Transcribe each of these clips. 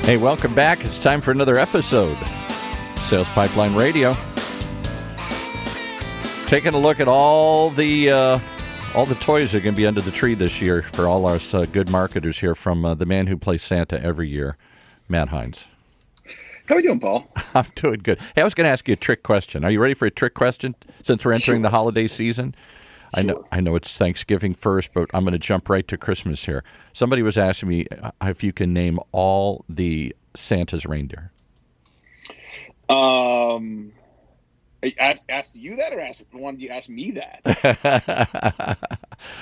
Hey, welcome back. It's time for another episode. Sales Pipeline Radio. Taking a look at all the toys that are going to be under the tree this year for all our good marketers here from the man who plays Santa every year, Matt Hines. How are you doing, Paul? I'm doing good. Hey, I was going to ask you a trick question. Are you ready for a trick question since we're entering the holiday season? Sure. I know it's Thanksgiving first, but I'm going to jump right to Christmas here. Somebody was asking me if you can name all the Santa's reindeer. Asked you that, or wanted you to ask me that?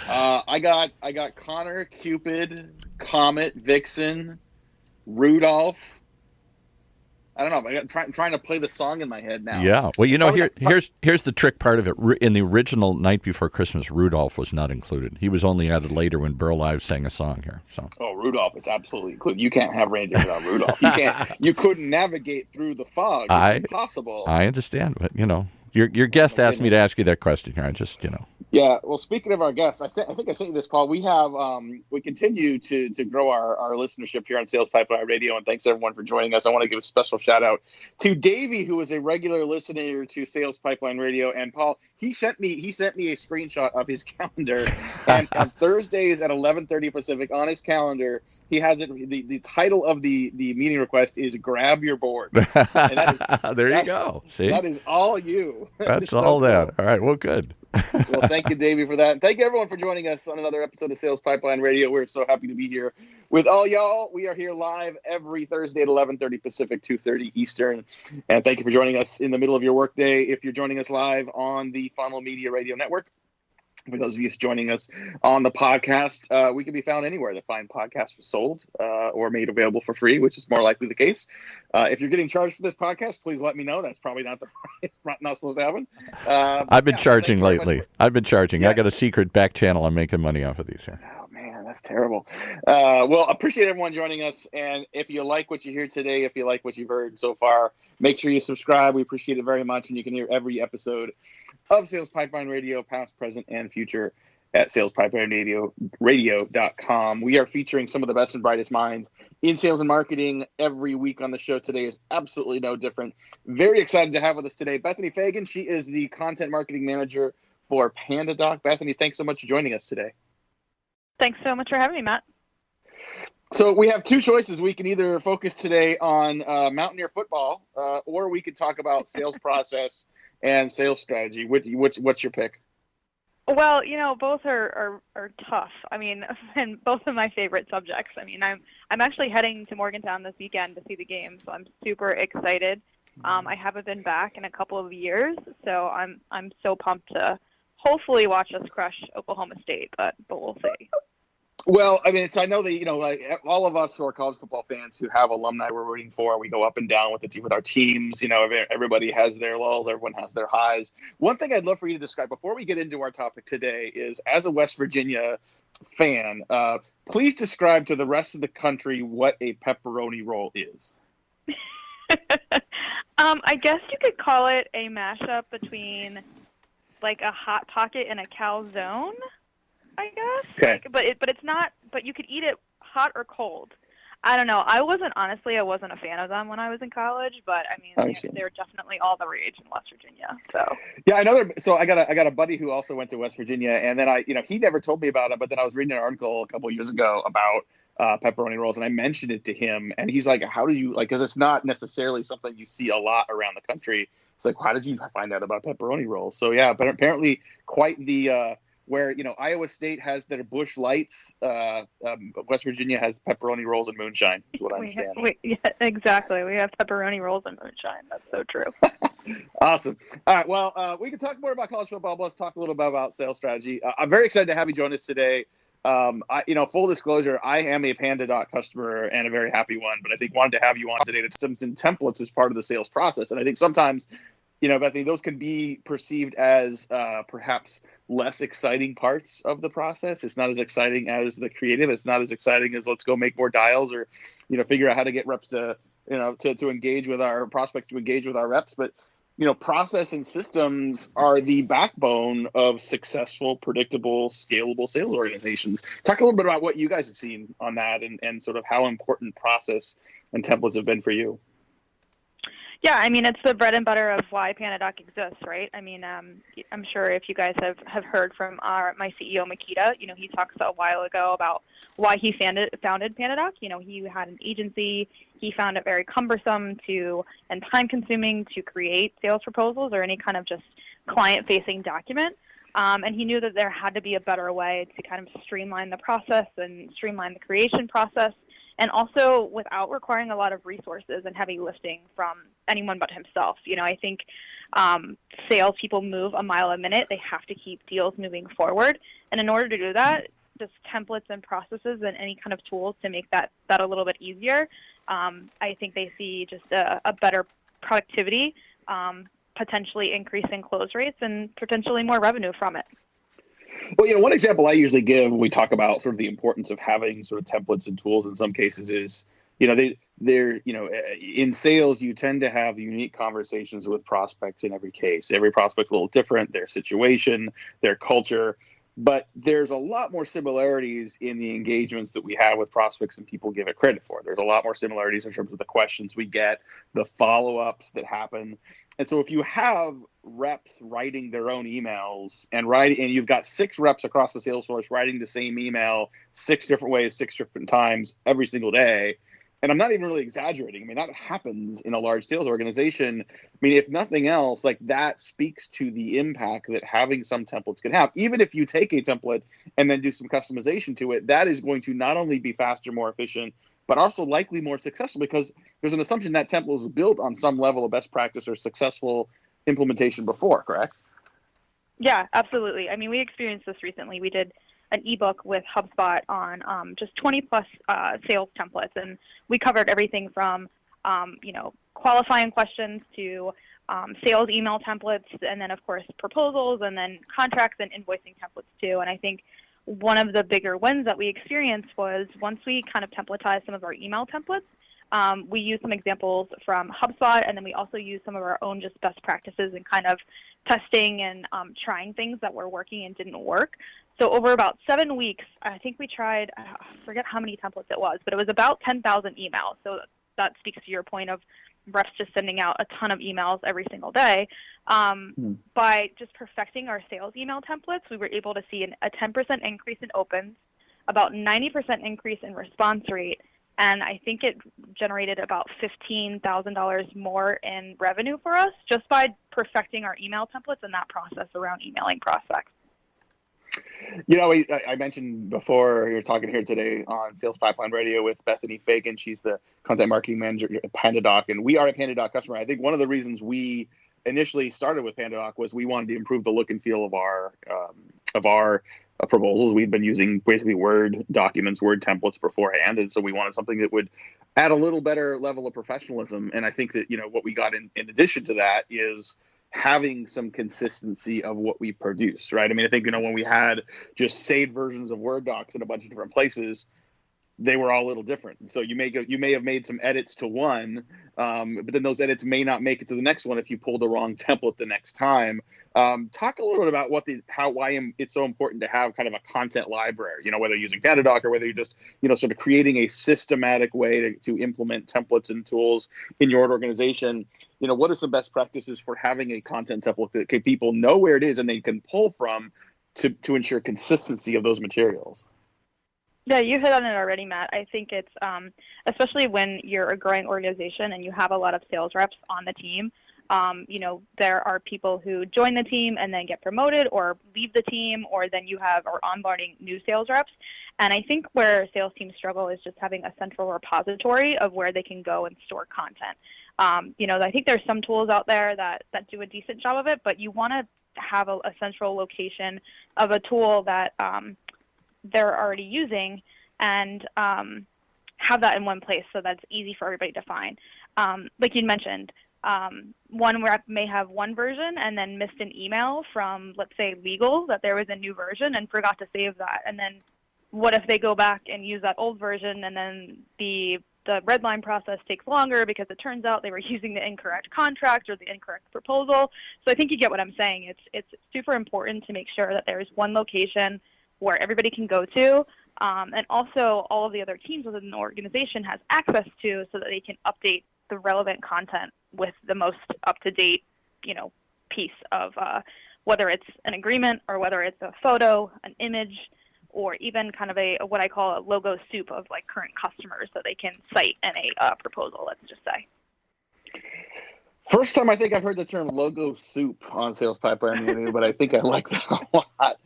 I got Connor, Cupid, Comet, Vixen, Rudolph. I don't know. I'm trying to play the song in my head now. Yeah. Well, here's the trick part of it. In the original Night Before Christmas, Rudolph was not included. He was only added later when Burl Ives sang a song here. So. Oh, Rudolph is absolutely included. You can't have reindeer without Rudolph. You couldn't navigate through the fog. It's impossible. I understand, but your guest asked me to ask you that question here. I just Yeah, well, speaking of our guests, I think I sent you this, Paul. We have we continue to grow our listenership here on Sales Pipeline Radio, and thanks everyone for joining us. I want to give a special shout out to Davey, who is a regular listener to Sales Pipeline Radio. And Paul, he sent me a screenshot of his calendar, and on Thursdays at 11:30 Pacific on his calendar, he has it. The title of the meeting request is "Grab Your Board." And that is, there you go. See, that is all you. That's all that. All right. Well, good. Well, thank you, Davey, for that. Thank you, everyone, for joining us on another episode of Sales Pipeline Radio. We're so happy to be here with all y'all. We are here live every Thursday at 11:30 Pacific, 2:30 Eastern. And thank you for joining us in the middle of your workday. If you're joining us live on the Funnel Media Radio Network, for those of you joining us on the podcast, we can be found anywhere that fine podcasts are sold or made available for free, which is more likely the case. If you're getting charged for this podcast, please let me know. That's probably not not supposed to happen. I've been charging lately. I've been charging. Yeah. I got a secret back channel. I'm making money off of these here. Oh, man, that's terrible. Well, appreciate everyone joining us. And if you like what you hear today, if you like what you've heard so far, make sure you subscribe. We appreciate it very much. And you can hear every episode of Sales Pipeline Radio, past, present, and future at salespipelineradio.com. We are featuring some of the best and brightest minds in sales and marketing every week on the show. Today is absolutely no different. Very excited to have with us today Bethany Fagan. She is the content marketing manager for PandaDoc. Bethany, thanks so much for joining us today. Thanks so much for having me, Matt. So we have two choices. We can either focus today on Mountaineer football, or we could talk about sales process and sales strategy. What's your pick? Well, both are tough. I mean, and both of my favorite subjects. I mean, I'm actually heading to Morgantown this weekend to see the game, so I'm super excited. I haven't been back in a couple of years, so I'm so pumped to hopefully watch us crush Oklahoma State, but we'll see. Well, I mean, I know that, like all of us who are college football fans who have alumni we're rooting for, we go up and down with our teams. Everybody has their lulls, everyone has their highs. One thing I'd love for you to describe before we get into our topic today is, as a West Virginia fan, please describe to the rest of the country what a pepperoni roll is. I guess you could call it a mashup between like a Hot Pocket and a calzone, I guess. Okay. But it's not. But you could eat it hot or cold. I don't know. I wasn't a fan of them when I was in college, but I mean, they're definitely all the rage in West Virginia. So yeah, I know. So I got a buddy who also went to West Virginia, and then he never told me about it, but then I was reading an article a couple of years ago about pepperoni rolls, and I mentioned it to him, and he's like, "How do you because it's not necessarily something you see a lot around the country." It's like, how did you find out about pepperoni rolls? So yeah, but apparently quite the where Iowa State has their Busch Lights, West Virginia has pepperoni rolls and moonshine. Is what I understand. Yeah, exactly. We have pepperoni rolls and moonshine. That's so true. Awesome. All right. Well, we can talk more about college football, but let's talk a little bit about sales strategy. I'm very excited to have you join us today. Full disclosure, I am a PandaDoc customer and a very happy one, but I think wanted to have you on today to some templates as part of the sales process. And I think sometimes, Bethany, those can be perceived as perhaps less exciting parts of the process. It's not as exciting as the creative. It's not as exciting as let's go make more dials or, figure out how to get reps to engage with our prospects, to engage with our reps. But process and systems are the backbone of successful, predictable, scalable sales organizations. Talk a little bit about what you guys have seen on that and sort of how important process and templates have been for you. Yeah, I mean, it's the bread and butter of why PandaDoc exists, right? I mean, I'm sure if you guys have heard from my CEO, Makita, he talks a while ago about why he founded PandaDoc. He had an agency. He found it very cumbersome and time-consuming to create sales proposals or any kind of just client-facing document. And he knew that there had to be a better way to kind of streamline the process and streamline the creation process, and also without requiring a lot of resources and heavy lifting from anyone but himself. I think salespeople move a mile a minute. They have to keep deals moving forward. And in order to do that, just templates and processes and any kind of tools to make that a little bit easier, I think they see just a better productivity, potentially increasing close rates, and potentially more revenue from it. Well, one example I usually give when we talk about sort of the importance of having sort of templates and tools in some cases is, in sales, you tend to have unique conversations with prospects in every case. Every prospect's a little different, their situation, their culture, but there's a lot more similarities in the engagements that we have with prospects than people give it credit for. There's a lot more similarities in terms of the questions we get, the follow-ups that happen. And so if you have reps writing their own emails and you've got 6 reps across the sales force writing the same email 6 different ways, 6 different times every single day, and I'm not even really exaggerating. I mean, that happens in a large sales organization. I mean, if nothing else, like that speaks to the impact that having some templates can have. Even if you take a template and then do some customization to it, that is going to not only be faster, more efficient, but also likely more successful, because there's an assumption that template was built on some level of best practice or successful implementation before, correct? Yeah, absolutely. I mean, we experienced this recently. We did an ebook with HubSpot on just 20 plus sales templates, and we covered everything from qualifying questions to sales email templates, and then of course proposals, and then contracts and invoicing templates too. And I think one of the bigger wins that we experienced was once we kind of templatized some of our email templates, we used some examples from HubSpot, and then we also used some of our own just best practices and kind of testing and trying things that were working and didn't work. So over about 7 weeks, I think we tried, I forget how many templates it was, but it was about 10,000 emails. So that speaks to your point of reps just sending out a ton of emails every single day. By just perfecting our sales email templates, we were able to see a 10% increase in opens, about 90% increase in response rate, and I think it generated about $15,000 more in revenue for us just by perfecting our email templates and that process around emailing prospects. I mentioned before we were talking here today on Sales Pipeline Radio with Bethany Fagan. She's the content marketing manager at PandaDoc, and we are a PandaDoc customer. I think one of the reasons we initially started with PandaDoc was we wanted to improve the look and feel of our proposals. We'd been using basically Word documents, Word templates beforehand, and so we wanted something that would add a little better level of professionalism. And I think that what we got in addition to that is having some consistency of what we produce, right? I mean, I think, when we had just saved versions of Word docs in a bunch of different places, they were all a little different. So you may have made some edits to one, but then those edits may not make it to the next one if you pull the wrong template the next time. Talk a little bit about why it's so important to have kind of a content library, whether you're using PandaDoc or whether you're just, sort of creating a systematic way to implement templates and tools in your organization. What are some best practices for having a content template that people know where it is and they can pull from to ensure consistency of those materials? Yeah, you hit on it already, Matt. I think it's especially when you're a growing organization and you have a lot of sales reps on the team. There are people who join the team and then get promoted or leave the team, or then you are onboarding new sales reps. And I think where sales teams struggle is just having a central repository of where they can go and store content. I think there's some tools out there that do a decent job of it, but you want to have a central location of a tool that they're already using and have that in one place so that's easy for everybody to find. Like you mentioned, one rep may have one version and then missed an email from, let's say, legal that there was a new version and forgot to save that. And then what if they go back and use that old version and then the the red line process takes longer because it turns out they were using the incorrect contract or the incorrect proposal. So I think you get what I'm saying. It's super important to make sure that there's one location where everybody can go to, and also all of the other teams within the organization has access to, so that they can update the relevant content with the most up-to-date, piece of whether it's an agreement or whether it's a photo, an image, or even kind of what I call a logo soup of like current customers that they can cite in a proposal, let's just say. First time I think I've heard the term logo soup on Sales Pipeline, but I think I like that a lot.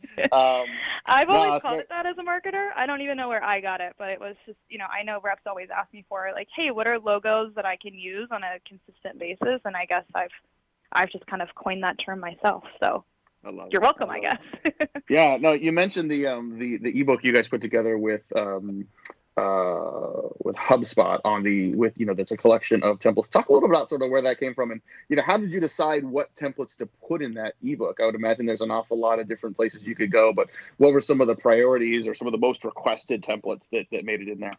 I've always called it that as a marketer. I don't even know where I got it, but it was just, I know reps always ask me for like, hey, what are logos that I can use on a consistent basis? And I guess I've just kind of coined that term myself. So you're welcome, I guess. Yeah, no, you mentioned the ebook you guys put together with HubSpot that's a collection of templates. Talk a little bit about sort of where that came from, and how did you decide what templates to put in that ebook? I would imagine there's an awful lot of different places you could go, but what were some of the priorities or some of the most requested templates that made it in there?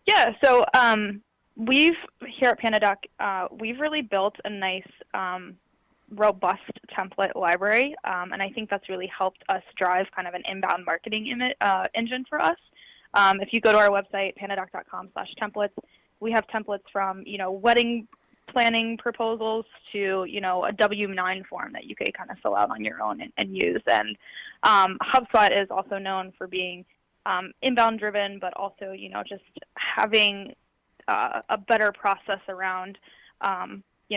Yeah, so we've here at PandaDoc, we've really built a nice robust template library, and I think that's really helped us drive kind of an inbound marketing engine for us. If you go to our website, pandadoc.com/templates, we have templates from, wedding planning proposals to, a W-9 form that you could kind of fill out on your own and use. And HubSpot is also known for being inbound driven, but also, just having a better process around,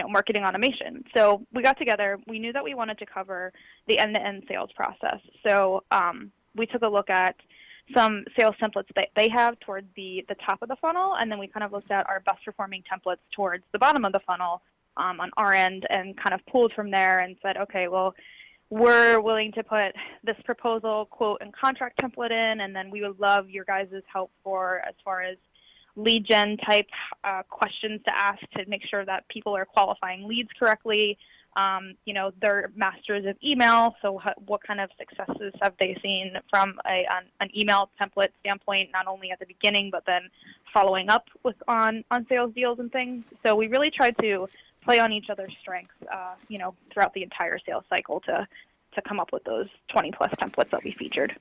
marketing automation. So we got together. We knew that we wanted to cover the end-to-end sales process. So we took a look at some sales templates that they have towards the top of the funnel, and then we kind of looked at our best performing templates towards the bottom of the funnel on our end, and kind of pulled from there and said, okay, well, we're willing to put this proposal, quote, and contract template in, and then we would love your guys' help as far as lead gen type questions to ask to make sure that people are qualifying leads correctly. They're masters of email, so what kind of successes have they seen from an email template standpoint, not only at the beginning, but then following up on sales deals and things. So we really tried to play on each other's strengths, throughout the entire sales cycle to come up with those 20-plus templates that we featured.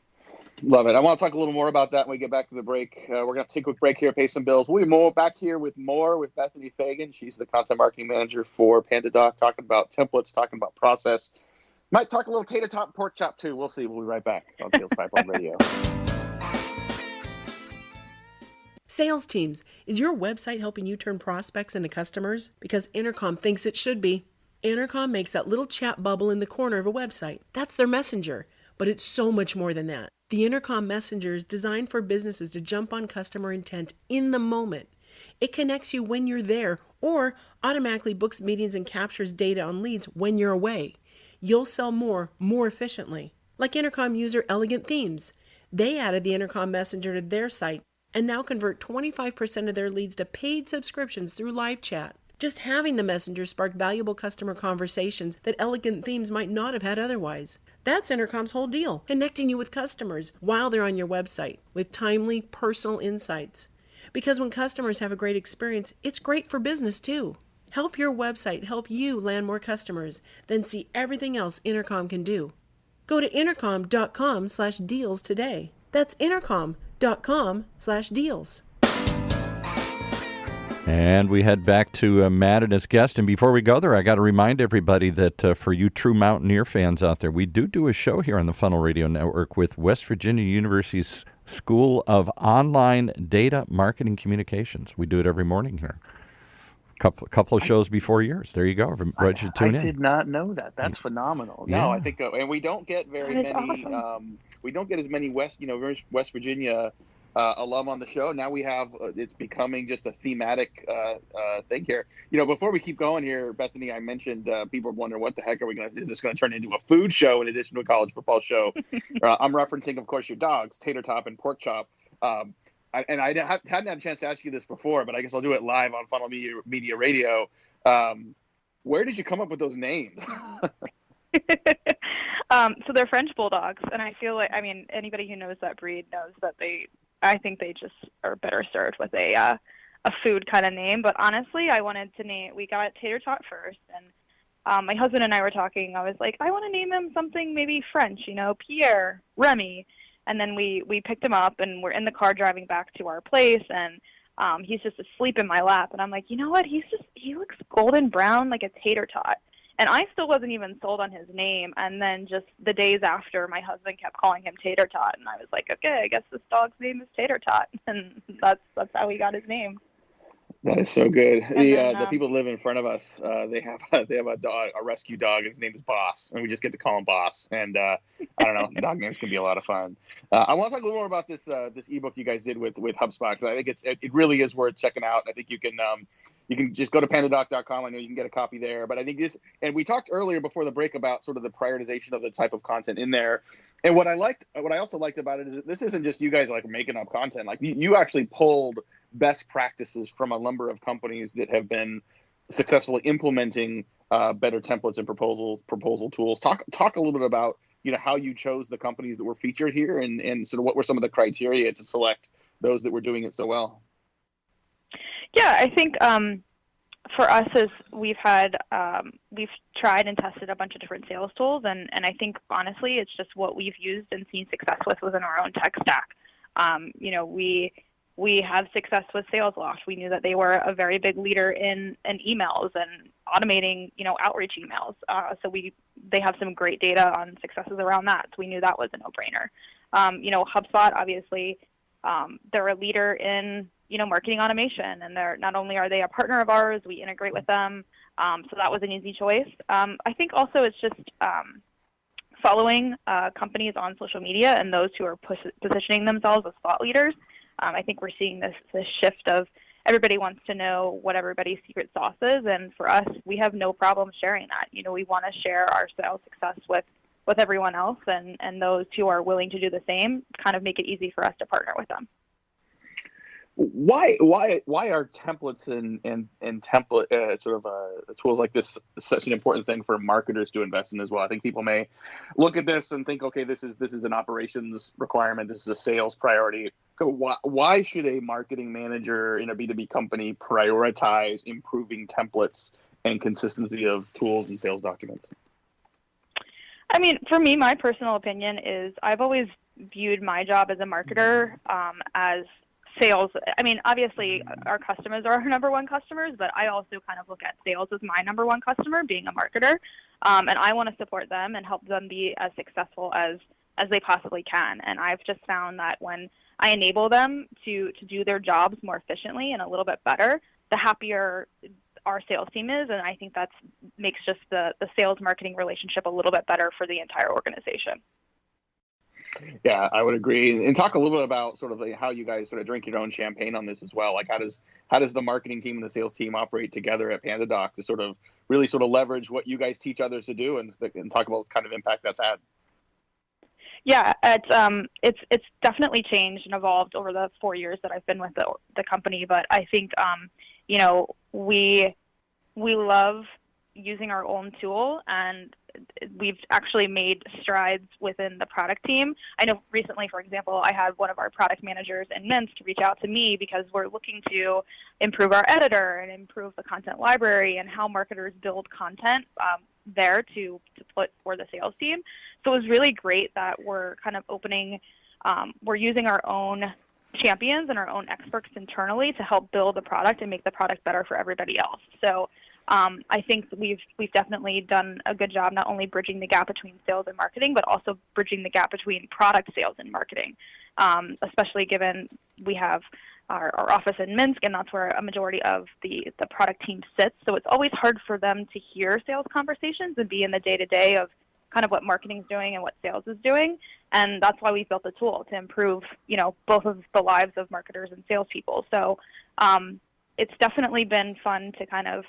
Love it. I want to talk a little more about that when we get back to the break. We're going to take a quick break here, pay some bills. We'll be back here with Bethany Fagan. She's the content marketing manager for PandaDoc, talking about templates, talking about process. Might talk a little tater tot and pork chop too. We'll see. We'll be right back on Sales Pipeline Radio. Sales teams, is your website helping you turn prospects into customers? Because Intercom thinks it should be. Intercom makes that little chat bubble in the corner of a website. That's their messenger. But it's so much more than that. The Intercom Messenger is designed for businesses to jump on customer intent in the moment. It connects you when you're there, or automatically books meetings and captures data on leads when you're away. You'll sell more efficiently. Like Intercom user Elegant Themes. They added the Intercom Messenger to their site and now convert 25% of their leads to paid subscriptions through live chat. Just having the messenger sparked valuable customer conversations that Elegant Themes might not have had otherwise. That's Intercom's whole deal, connecting you with customers while they're on your website with timely, personal insights. Because when customers have a great experience, it's great for business too. Help your website help you land more customers, then see everything else Intercom can do. Go to intercom.com/deals today. That's intercom.com/deals. And we head back to Matt and his guest. And before we go there, I got to remind everybody that for you true Mountaineer fans out there, we do a show here on the Funnel Radio Network with West Virginia University's School of Online Data Marketing Communications. We do it every morning here. Couple of shows before yours. There you go. Everybody should tune in. I did not know that. That's phenomenal. Yeah. No, I think, and we don't get very many. Awesome. We don't get as many West Virginia alum on the show. Now we have. It's becoming just a thematic thing here. Before we keep going here, Bethany, I mentioned people are wondering what the heck are we going to? Is this going to turn into a food show in addition to a college football show? I'm referencing, of course, your dogs, Tater Top and Pork Chop. I hadn't had a chance to ask you this before, but I guess I'll do it live on Funnel Media Radio. Where did you come up with those names? So they're French Bulldogs, and I feel like, anybody who knows that breed knows that I think they just are better served with a food kind of name. But honestly, I wanted to name. We got Tater Tot first, and my husband and I were talking. I was like, I want to name him something maybe French, Pierre, Remy. And then we picked him up, and we're in the car driving back to our place, and he's just asleep in my lap. And I'm like, you know what? He looks golden brown like a tater tot. And I still wasn't even sold on his name. And then just the days after, my husband kept calling him Tater Tot, and I was like, okay, I guess this dog's name is Tater Tot, and that's how he got his name. That is so good. And The people that live in front of us, they have a dog, a rescue dog. His name is Boss, and we just get to call him Boss. And I don't know, dog names can be a lot of fun. I want to talk a little more about this ebook you guys did with HubSpot, because I think it really is worth checking out. I think you can just go to PandaDoc.com. I know you can get a copy there. But I think this, and we talked earlier before the break about sort of the prioritization of the type of content in there. And what I also liked about it is that this isn't just you guys like making up content. Like you actually pulled best practices from a number of companies that have been successfully implementing better templates and proposal tools. Talk a little bit about how you chose the companies that were featured here, and sort of what were some of the criteria to select those that were doing it so well. Yeah, I think for us, as we've tried and tested a bunch of different sales tools, and I think honestly, it's just what we've used and seen success with within our own tech stack. We have success with SalesLoft. We knew that they were a very big leader in emails and automating, outreach emails. So they have some great data on successes around that. So we knew that was a no-brainer. HubSpot, obviously, they're a leader in, marketing automation, and not only are they a partner of ours, we integrate with them. So that was an easy choice. I think also it's just following companies on social media and those who are positioning themselves as thought leaders. I think we're seeing this shift of everybody wants to know what everybody's secret sauce is, and for us, we have no problem sharing that. We want to share our sales success with everyone else, and those who are willing to do the same kind of make it easy for us to partner with them. Why are templates and template tools like this such an important thing for marketers to invest in as well? I think people may look at this and think, okay, this is an operations requirement, this is a sales priority. Why should a marketing manager in a B2B company prioritize improving templates and consistency of tools and sales documents? I mean, for me, my personal opinion is I've always viewed my job as a marketer as sales. I mean, obviously our customers are our number one customers, but I also kind of look at sales as my number one customer, being a marketer. And I want to support them and help them be as successful as they possibly can. And I've just found that when I enable them to do their jobs more efficiently and a little bit better, the happier our sales team is. And I think that makes just the sales marketing relationship a little bit better for the entire organization. Yeah, I would agree. And talk a little bit about sort of how you guys sort of drink your own champagne on this as well. Like how does the marketing team and the sales team operate together at PandaDoc to sort of really sort of leverage what you guys teach others to do and talk about the kind of impact that's had? Yeah, it's definitely changed and evolved over the 4 years that I've been with the company. But I think we love using our own tool, and we've actually made strides within the product team. I know recently, for example, I had one of our product managers in Minsk reach out to me because we're looking to improve our editor and improve the content library and how marketers build content there to put for the sales team. So it was really great that we're kind of we're using our own champions and our own experts internally to help build the product and make the product better for everybody else. So I think we've definitely done a good job not only bridging the gap between sales and marketing, but also bridging the gap between product sales and marketing, especially given we have our office in Minsk, and that's where a majority of the product team sits. So it's always hard for them to hear sales conversations and be in the day-to-day of kind of what marketing is doing and what sales is doing. And that's why we built the tool to improve, both of the lives of marketers and salespeople. So it's definitely been fun to kind of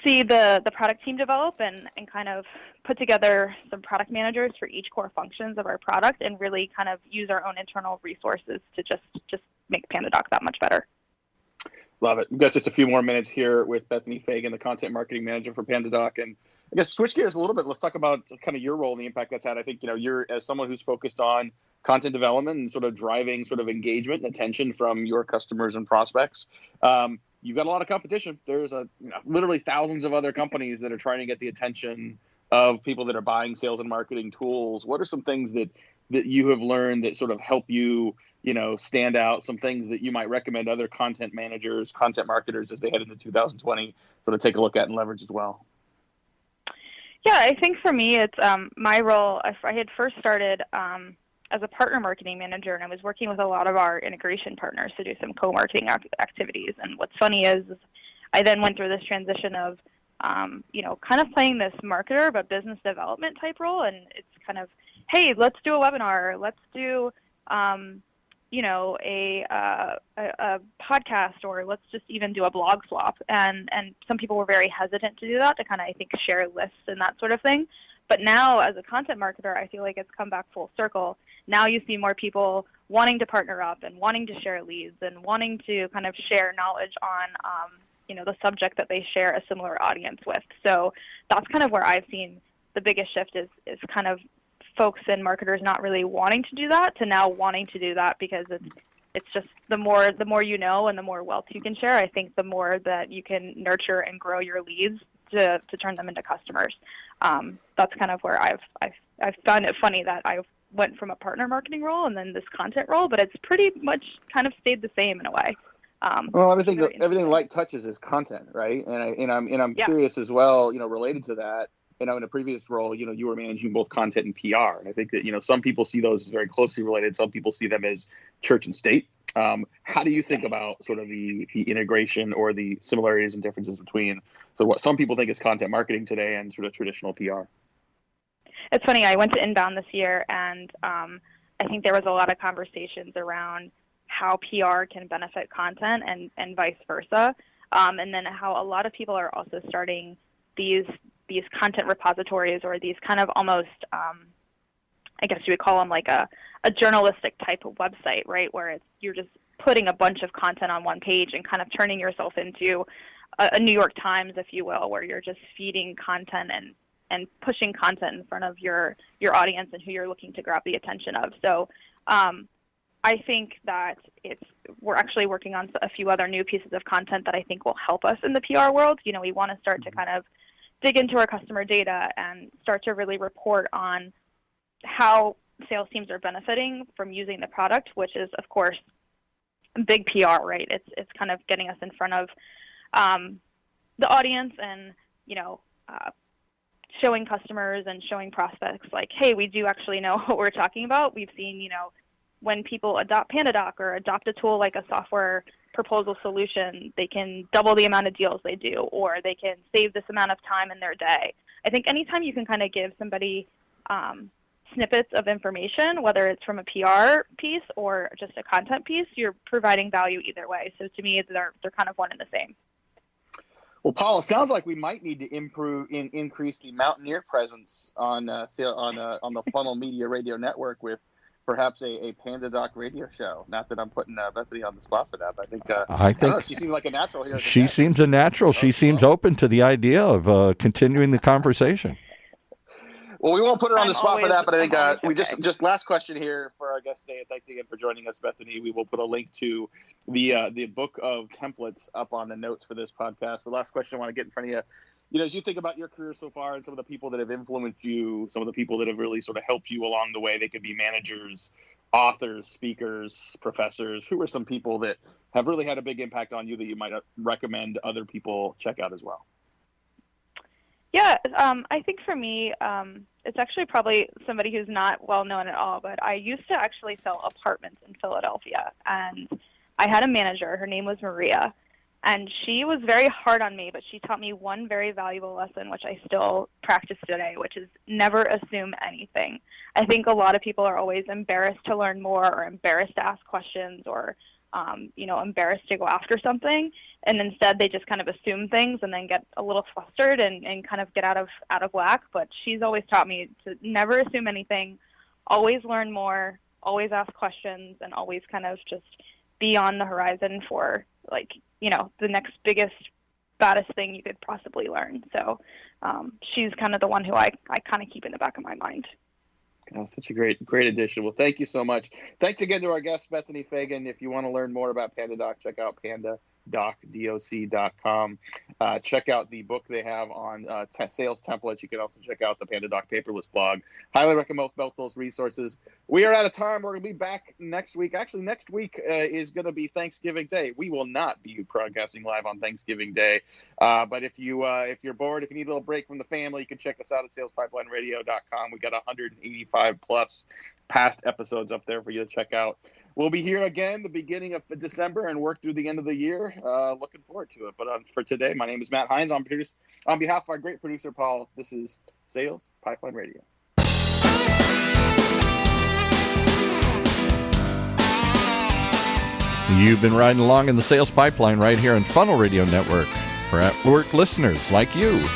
see the product team develop and kind of put together some product managers for each core functions of our product and really kind of use our own internal resources to just make PandaDoc that much better. Love it. We've got just a few more minutes here with Bethany Fagan, the content marketing manager for PandaDoc. And I guess switch gears a little bit. Let's talk about kind of your role and the impact that's had. I think, you're as someone who's focused on content development and sort of driving sort of engagement and attention from your customers and prospects. You've got a lot of competition. There's literally thousands of other companies that are trying to get the attention of people that are buying sales and marketing tools. What are some things that you have learned that sort of help you, stand out? Some things that you might recommend other content managers, content marketers as they head into 2020 sort of take a look at and leverage as well? Yeah, I think for me, it's my role. I had first started as a partner marketing manager, and I was working with a lot of our integration partners to do some co-marketing activities. And what's funny is I then went through this transition of, kind of playing this marketer but business development type role. And it's kind of, hey, let's do a webinar, let's do, a podcast, or let's just even do a blog swap. And some people were very hesitant to do that, to kind of, I think, share lists and that sort of thing. But now, as a content marketer, I feel like it's come back full circle. Now you see more people wanting to partner up and wanting to share leads and wanting to kind of share knowledge on, the subject that they share a similar audience with. So that's kind of where I've seen the biggest shift is kind of folks and marketers not really wanting to do that to now wanting to do that, because it's just the more you know and the more wealth you can share, I think the more that you can nurture and grow your leads to turn them into customers. That's kind of where I've found it funny that I went from a partner marketing role and then this content role, but it's pretty much kind of stayed the same in a way. Well, everything light touches is content, right? And I'm curious as well, related to that. In a previous role, you were managing both content and PR. And I think that, some people see those as very closely related. Some people see them as church and state. How do you think about sort of the integration or the similarities and differences between what some people think is content marketing today and sort of traditional PR? It's funny. I went to Inbound this year, and I think there was a lot of conversations around how PR can benefit content and vice versa. And then how a lot of people are also starting these content repositories, or these kind of almost, I guess you would call them like a journalistic type of website, right? Where you're just putting a bunch of content on one page and kind of turning yourself into a New York Times, if you will, where you're just feeding content and pushing content in front of your audience and who you're looking to grab the attention of. So I think that we're actually working on a few other new pieces of content that I think will help us in the PR world. We want to start to kind of dig into our customer data and start to really report on how sales teams are benefiting from using the product, which is, of course, big PR, right? It's kind of getting us in front of the audience and, showing customers and showing prospects like, hey, we do actually know what we're talking about. We've seen, when people adopt PandaDoc or adopt a tool like a software proposal solution, they can double the amount of deals they do, or they can save this amount of time in their day. I think anytime you can kind of give somebody snippets of information, whether it's from a PR piece or just a content piece, you're providing value either way. So to me, they're kind of one and the same. Well, Paul, it sounds like we might need to increase the Mountaineer presence on the Funnel Media Radio Network with perhaps a PandaDoc radio show. Not that I'm putting Bethany on the spot for that, but I think she seems like a natural here. She seems a natural. She seems open to the idea of continuing the conversation. Well, we won't put her on the spot for that, but I think we just last question here for our guest today. And thanks again for joining us, Bethany. We will put a link to the book of templates up on the notes for this podcast. The last question I want to get in front of you, as you think about your career so far and some of the people that have influenced you, some of the people that have really sort of helped you along the way, they could be managers, authors, speakers, professors. Who are some people that have really had a big impact on you that you might recommend other people check out as well? Yeah, I think for me, it's actually probably somebody who's not well known at all, but I used to actually sell apartments in Philadelphia, and I had a manager. Her name was Maria, and she was very hard on me, but she taught me one very valuable lesson, which I still practice today, which is never assume anything. I think a lot of people are always embarrassed to learn more, or embarrassed to ask questions, or embarrassed to go after something, and instead they just kind of assume things and then get a little flustered and kind of get out of whack. But she's always taught me to never assume anything, always learn more, always ask questions, and always kind of just be on the horizon for the next biggest, baddest thing you could possibly learn. So she's kind of the one who I kind of keep in the back of my mind. Oh, such a great addition. Well, thank you so much. Thanks again to our guest, Bethany Fagan. If you want to learn more about PandaDoc, check out PandaDoc.com. Check out the book they have on sales templates. You can also check out the PandaDoc paperless blog. Highly recommend both those resources. We are out of time. We're going to be back next week. Actually, next week is going to be Thanksgiving Day. We will not be broadcasting live on Thanksgiving Day. But if you're bored, if you need a little break from the family, you can check us out at SalesPipelineRadio.com. We got 185 plus past episodes up there for you to check out. We'll be here again the beginning of December and work through the end of the year. Looking forward to it. But for today, my name is Matt Hines. On behalf of our great producer, Paul, this is Sales Pipeline Radio. You've been riding along in the Sales Pipeline right here on Funnel Radio Network for at-work listeners like you.